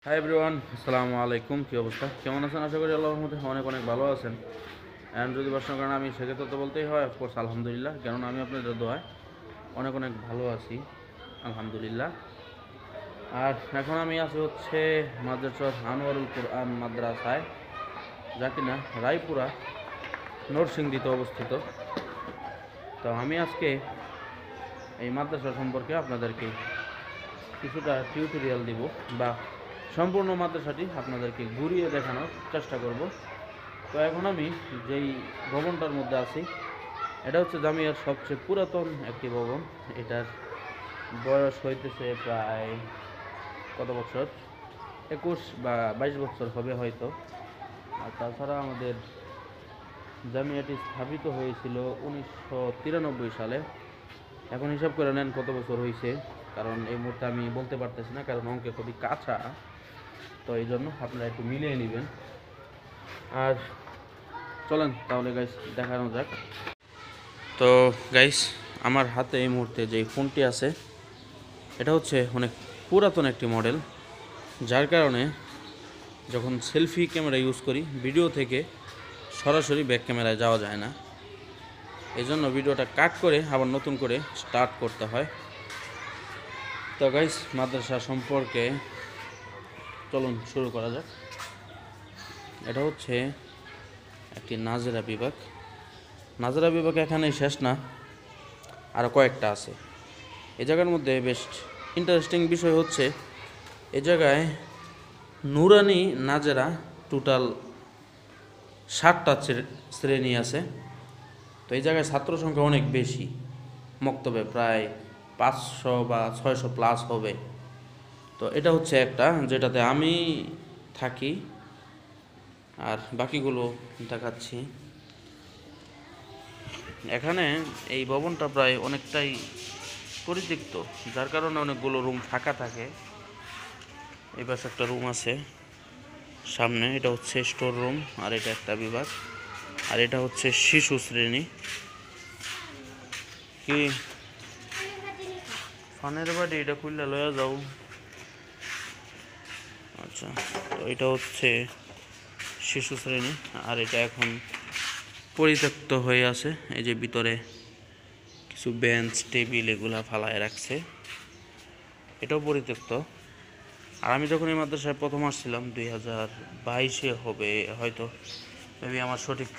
Hi everyone, আসসালামু আলাইকুম। কী অবস্থা, কেমন আছেন? আশা করি আল্লাহর মধ্যে অনেক অনেক ভালো আছেন। অ্যান্ড যদি প্রশ্ন করেন আমি সেক্ষেত্রে তো বলতেই হয় অফকোর্স আলহামদুলিল্লাহ, কেননা আমি আপনাদের দোয়ায় অনেক অনেক ভালো আছি আলহামদুলিল্লাহ। আর এখন আমি আছি হচ্ছে মাদ্রাসা আনোয়ারুল কুরআন মাদ্রাসায়, যা কিনা রায়পুরা নরসিংদীতে অবস্থিত। তো আমি আজকে এই মাদ্রাসা সম্পর্কে আপনাদেরকে কিছুটা টিউটোরিয়াল দিব, বা সম্পূর্ণ মাদ্রাসাটি আপনাদেরকে ঘুরিয়ে দেখানোর চেষ্টা করব। তো এখন আমি যেই ভবনটার মধ্যে আছি, এটা হচ্ছে জামিয়ার সবচেয়ে পুরাতন একটি ভবন। এটার বয়স হইতেছে প্রায় কত বছর, 21 বা 22 বছর হবে হয়তো। আর তাছাড়া আমাদের জামিয়াটি স্থাপিত হয়েছিল 1993 সালে। এখন হিসাব করে নেন কত বছর হয়েছে, কারণ এই মুহূর্তে আমি বলতে পারতেছি না, কারণ অঙ্কে খুবই কাঁচা। তো এই জন্য আপনারা একটু মিলিয়ে নেবেন। আর চলেন তাহলে গাইস দেখানো যাক। তো গাইস, আমার হাতে এই মুহূর্তে যে ফোনটি আছে, এটা হচ্ছে অনেক পুরাতন একটি মডেল, যার কারণে যখন সেলফি ক্যামেরা ইউজ করি ভিডিও থেকে সরাসরি ব্যাক ক্যামেরায় যাওয়া যায় না। এই জন্য ভিডিওটা কাট করে আবার নতুন করে স্টার্ট করতে হয়। তো গাইস, মাদ্রাসা সম্পর্কে চলুন শুরু করা যাক। এটা হচ্ছে একটি নাজেরা বিভাগ। নাজেরা বিভাগ এখানেই শেষ না, আরও কয়েকটা আছে। এই জায়গার মধ্যে বেশ ইন্টারেস্টিং বিষয় হচ্ছে, এই জায়গায় নুরানি নাজেরা টোটাল 60টা শ্রেণী আছে। তো এই জায়গায় ছাত্র সংখ্যা অনেক বেশি, মক্তবে প্রায় 500 বা 600 প্লাস হবে। তো এটা হচ্ছে একটা যেটাতে আমি থাকি, আর বাকিগুলো দেখাচ্ছি। এখানে এই ভবনটা প্রায় অনেকটাই পরিত্যক্ত, যার কারণে অনেকগুলো রুম ফাঁকা থাকে। এই পাশে একটা রুম আছে সামনে, এটা হচ্ছে স্টোর রুম, আর এটা একটা বিভাগ, আর এটা হচ্ছে শিশু শ্রেণী। কি ফানের বাড়ি, এটা খুললে লয়া যাও। আচ্ছা, তো এটা হচ্ছে শিশু শ্রেণী, আর এটা এখন পরিত্যক্ত হয়ে আছে। এই যে ভিতরে কিছু বেঞ্চ টেবিল এগুলা ফালায় রাখছে, এটাও পরিত্যক্ত। আর আমি যখন এই মাদ্রাসায় প্রথম আসছিলাম 2022-এ হবে হয়তো, মেবি আমার সঠিক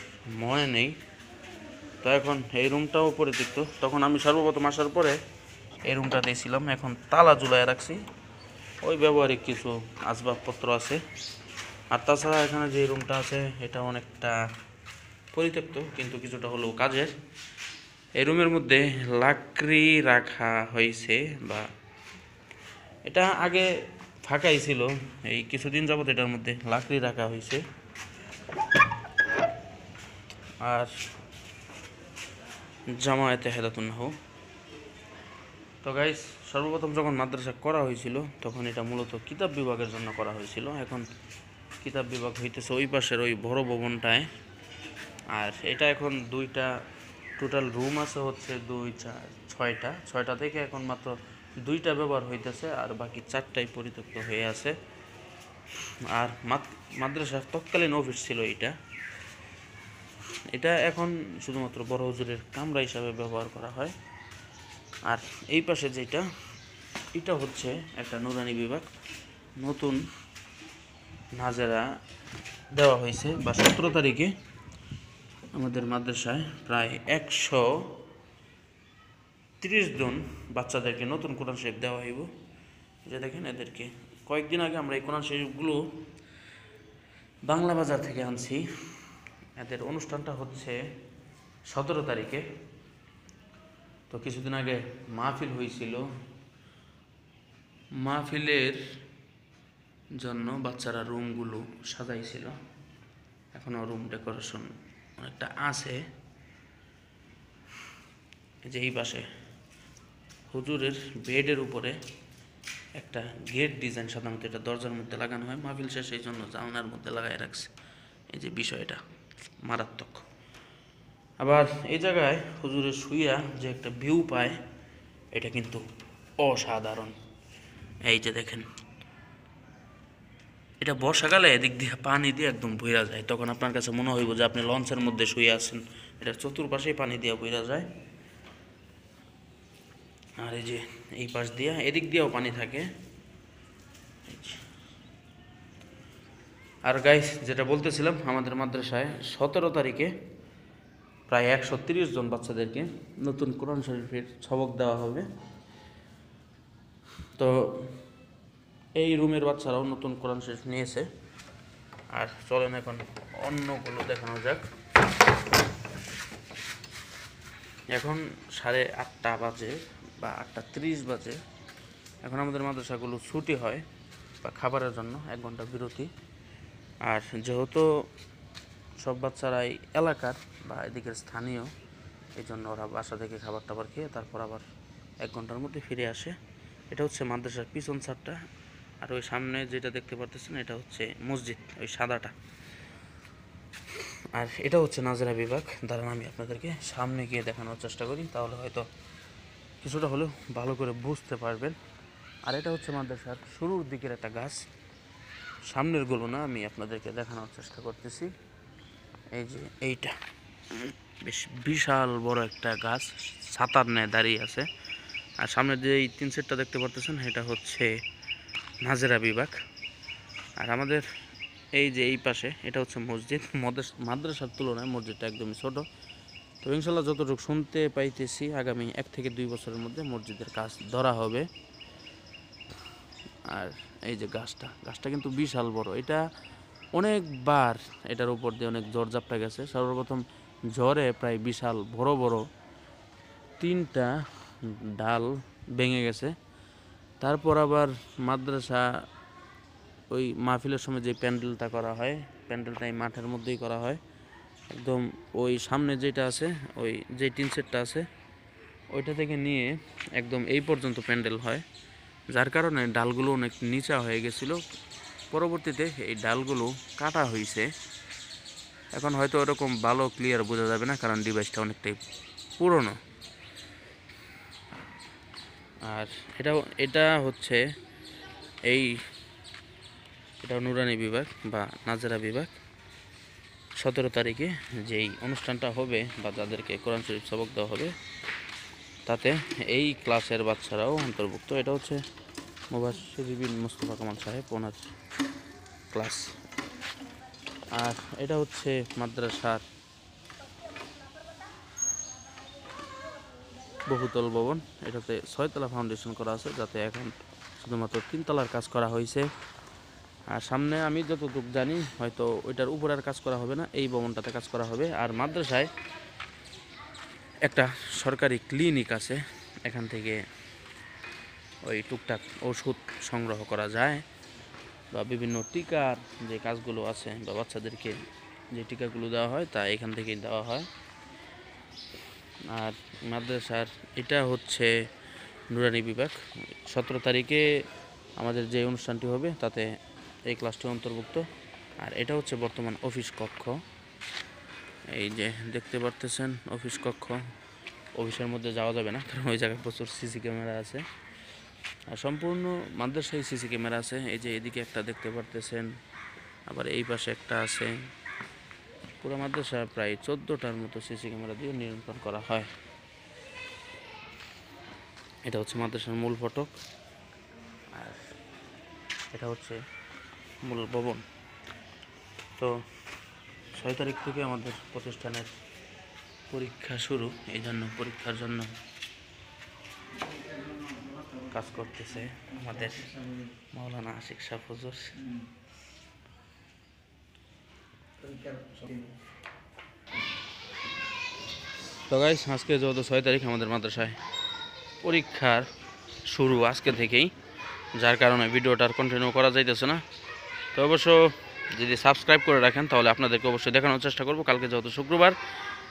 মনে নেই। তো এখন এই রুমটাও পরিত্যক্ত। তখন আমি সর্বপ্রথম আসার পরে এই রুমটাতে ছিলাম, এখন তালা ঝুলায় রাখছি। ওই ব্যবহারিক কিছু আসবাবপত্র আছে। আর তাছাড়া এখানে যে রুমটা আছে এটা অনেকটা পরিত্যক্ত, কিন্তু কিছুটা হলেও কাজের। এই রুমের মধ্যে লাকড়ি রাখা হয়েছে, বা এটা আগে ফাঁকাই ছিল, এই কিছুদিন যাবত এটার মধ্যে লাকড়ি রাখা হয়েছে। আর জামায়াতে হেদাতুন্নাহ। তো গাইস, সর্বপ্রথম যখন মাদ্রাসা করা হয়েছিল তখন এটা মূলত কিতাব বিভাগের জন্য করা হয়েছিল। এখন কিতাব বিভাগ হইতেছে ওই পাশের ওই বড় ভবনটায়। আর এটা এখন দুইটা টোটাল রুম আছে হচ্ছে 2, 4, 6টা থেকে এখন মাত্র 2টা ব্যবহার হইতেছে, আর বাকি 4টাই পরিত্যক্ত হয়ে আছে। আর মাদ্রাসার তৎকালীন অফিস ছিল এটা। এটা এখন শুধুমাত্র বড় হুজুরের কামরা হিসাবে ব্যবহার করা হয়। আর এই পাশে যেটা, এটা হচ্ছে একটা নুরানি বিভাগ। নতুন নাজেরা দেওয়া হয়েছে, বা 17 তারিখে আমাদের মাদ্রাসায় প্রায় 130 জন বাচ্চাদেরকে নতুন কোরআন শরীফ দেওয়া হইব। যে দেখেন, এদেরকে কয়েকদিন আগে আমরা এই কোরআন শরীফগুলো বাংলা বাজার থেকে আনছি। এদের অনুষ্ঠানটা হচ্ছে 17 তারিখে। তো কিছুদিন আগে মাহফিল হয়েছিল, মাহফিলের জন্য বাচ্চারা রুমগুলো সাজাইছিল। এখনও রুম ডেকোরেশন অনেকটা আছে। যে এই পাশে হুজুরের বেডের উপরে একটা গেট ডিজাইন, সাধারণত এটা দরজার মধ্যে লাগানো হয়, মাহফিল শেষে এই জন্য জানলার মধ্যে লাগাই রাখছে। এই যে বিষয়টা মারাত্মক। আবার এই জায়গায় হুজুরের শুইয়া যে একটা ভিউ পায়, এটা কিন্তু অসাধারণ। এই যে দেখেন, এটা বর্ষাকালে এদিক দিয়ে পানি দিয়ে একদম বইরা যায়, তখন আপনার কাছে মনে হইব যে আপনি লঞ্চের মধ্যে শুয়ে আছেন। এটার চতুর্পাশেই পানি দিয়ে বইরা যায়। আর এই যে এই পাশ দিয়া এদিক দিয়েও পানি থাকে। আর গাইস, যেটা বলতেছিলাম, আমাদের মাদ্রাসায় 17 তারিখে প্রায় 130 জন বাচ্চাদেরকে নতুন কোরআন শরীফের সবক দেওয়া হবে। তো এই রুমের বাচ্চারাও নতুন কোরআন শরীফ নিয়েছে। আর চলেন এখন অন্যগুলো দেখানো যাক। এখন 8:30 বাজে বা 8:30 বাজে। এখন আমাদের মাদ্রাসাগুলো ছুটি হয় বা খাবারের জন্য 1 ঘন্টা বিরতি। আর যেহেতু সব বাচ্চারাই এলাকার বা এদিকের স্থানীয়, এই জন্য ওরা বাসা থেকে খাবার টাবার খেয়ে তারপর আবার 1 ঘন্টার মধ্যে ফিরে আসে। এটা হচ্ছে মাদ্রাসার পিছন ছাদটা। আর ওই সামনে যেটা দেখতে পারতেছেন এটা হচ্ছে মসজিদ, ওই সাদাটা। আর এটা হচ্ছে নাজেরা বিভাগ। দাঁড়ান আমি আপনাদেরকে সামনে গিয়ে দেখানোর চেষ্টা করি, তাহলে হয়তো কিছুটা হলেও ভালো করে বুঝতে পারবেন। আর এটা হচ্ছে মাদ্রাসার শুরুর দিকের একটা গাছ, সামনের গুলো না, আমি আপনাদেরকে দেখানোর চেষ্টা করতেছি। এই যে এইটা বেশ বিশাল বড় একটা গাছ, ছাতার ন্যায় দাঁড়িয়ে আছে। আর সামনে যে এই 3 সেটটা দেখতে পারতেছেন এটা হচ্ছে নাজেরা বিভাগ। আর আমাদের এই যে এই পাশে এটা হচ্ছে মসজিদ। মাদ্রাসার তুলনায় মসজিদটা একদমই ছোট। তো ইনশাল্লাহ যতটুকু শুনতে পাইতেছি আগামী 1 থেকে 2 বছরের মধ্যে মসজিদের কাজ ধরা হবে। আর এই যে গাছটা কিন্তু বিশাল বড়। এটা অনেকবার এটার উপর দিয়ে অনেক ঝড় ঝাপটা গেছে। সর্বপ্রথম ঝড়ে প্রায় বিশাল বড় বড় 3টা ডাল ভেঙে গেছে। তারপর আবার মাদ্রাসা ওই মাহফিলের সময় যে প্যান্ডেলটা করা হয়, প্যান্ডেলটা এই মাঠের মধ্যেই করা হয়। একদম ওই সামনে যেটা আছে, ওই যে 3 সেটটা আছে ওইটা থেকে নিয়ে একদম এই পর্যন্ত প্যান্ডেল হয়, যার কারণে ডালগুলো অনেক নিচা হয়ে গেছিলো। পরবর্তীতে এই ডালগুলো কাটা হয়েছে। এখন হয়তো ওরকম ভালো ক্লিয়ার বোঝা যাবে না, কারণ ডিভাইসটা অনেকটাই পুরনো। আর এটা হচ্ছে এটা নুরানি বিভাগ বা নাজেরা বিভাগ। 17 তারিখে যেই অনুষ্ঠানটা হবে বা যাদেরকে কোরআন শরীফ সবক দেওয়া হবে, তাতে এই ক্লাসের বাচ্চারাও অন্তর্ভুক্ত। এটা হচ্ছে মুবাশশির বিন মুস্তফা কামাল সাহেব, ওনার ক্লাস। আর এটা হচ্ছে মাদ্রাসার বহুতল ভবন। এটাতে 6 তলা ফাউন্ডেশন করা আছে, যাতে এখন শুধুমাত্র 3 তলার কাজ করা হয়েছে। আর সামনে আমি যতটুকু জানি হয়তো ওইটার উপরে আর কাজ করা হবে না, এই ভবনটাতে কাজ করা হবে। আর মাদ্রাসায় একটা সরকারি ক্লিনিক আছে, এখান থেকে ওই টুকটাক ওষুধ সংগ্রহ করা যায় বা বিভিন্ন টিকার যে কাজগুলো আছে বা বাচ্চাদেরকে যে টিকাগুলো দেওয়া হয় তা এখান থেকেই দেওয়া হয়। আর মাদ্রাসার এটা হচ্ছে নুরানি বিভাগ। 17 তারিখে আমাদের যে অনুষ্ঠানটি হবে তাতে এই ক্লাসটি অন্তর্ভুক্ত। আর এটা হচ্ছে বর্তমান অফিস কক্ষ। এই যে দেখতে পারতেছেন অফিস কক্ষ। অফিসের মধ্যে যাওয়া যাবে না, কারণ ওই জায়গায় প্রচুর সিসি ক্যামেরা আছে। আর সম্পূর্ণ মাদ্রাসায় সিসি ক্যামেরা আছে। এই যে এদিকে একটা দেখতে পারতেছেন, আবার এই পাশে একটা আছে। পুরো মাদ্রাসা প্রায় 14টার মতো সিসি ক্যামেরা দিয়ে নিয়ন্ত্রণ করা হয়। এটা হচ্ছে মাদ্রাসার মূল ফটক। আর এটা হচ্ছে মূল ভবন। তো 6 তারিখ থেকে আমাদের প্রতিষ্ঠানের পরীক্ষা শুরু, এই জন্য পরীক্ষার জন্য কাজ করতেছে আমাদের মাওলানা আশিক শাহ হুজুর। তো গাইস, আজকে যেহেতু 6 তারিখ আমাদের মাদ্রাসায় পরীক্ষার শুরু আজকে থেকেই, যার কারণে ভিডিওটা আর কন্টিনিউ করা যাইতেছে না। তো অবশ্য যদি সাবস্ক্রাইব করে রাখেন তাহলে আপনাদেরকে অবশ্যই দেখানোর চেষ্টা করব। কালকে যেহেতু শুক্রবার,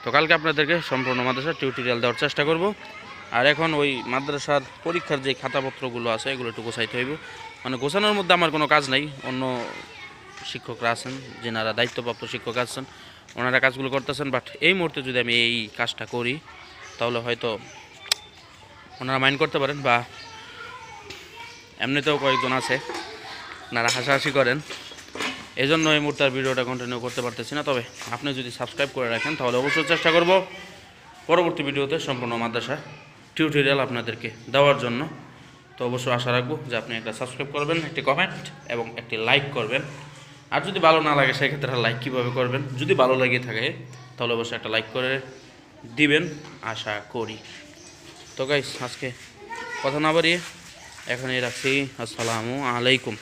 তো কালকে আপনাদেরকে সম্পূর্ণ মাদ্রাসার টিউটোরিয়াল দেওয়ার চেষ্টা করব। আর এখন ওই মাদ্রাসার পরীক্ষার যে খাতাপত্রগুলো আছে এগুলো একটু গোছাইতে হইব। মানে গোছানোর মধ্যে আমার কোনো কাজ নাই, অন্য শিক্ষকরা আছেন, যেনারা দায়িত্বপ্রাপ্ত শিক্ষক আছেন, ওনারা কাজগুলো করতেছেন। বাট এই মুহূর্তে যদি আমি এই কাজটা করি তাহলে হয়তো ওনারা মাইন্ড করতে পারেন, বা এমনিতেও কয়েকজন আছে ওনারা হাসাহাসি করেন। এই জন্য এই মুহূর্তে আর ভিডিওটা কন্টিনিউ করতে পারতেছি না। তবে আপনি যদি সাবস্ক্রাইব করে রাখেন তাহলে অবশ্যই চেষ্টা করব পরবর্তী ভিডিওতে সম্পূর্ণ মাদ্রাসা টিউটোরিয়াল আপনাদেরকে দেওয়ার জন্য। তো অবশ্যই আশা রাখবো যে আপনি একটা সাবস্ক্রাইব করবেন, একটি কমেন্ট এবং একটি লাইক করবেন। আর যদি ভালো না লাগে সেক্ষেত্রে লাইক কীভাবে করবেন, যদি ভালো লেগে থাকে তাহলে অবশ্যই একটা লাইক করে দিবেন আশা করি। তো গাইস আজকে কথা না বাড়িয়ে এখানেই রাখছি। আসসালামু আলাইকুম।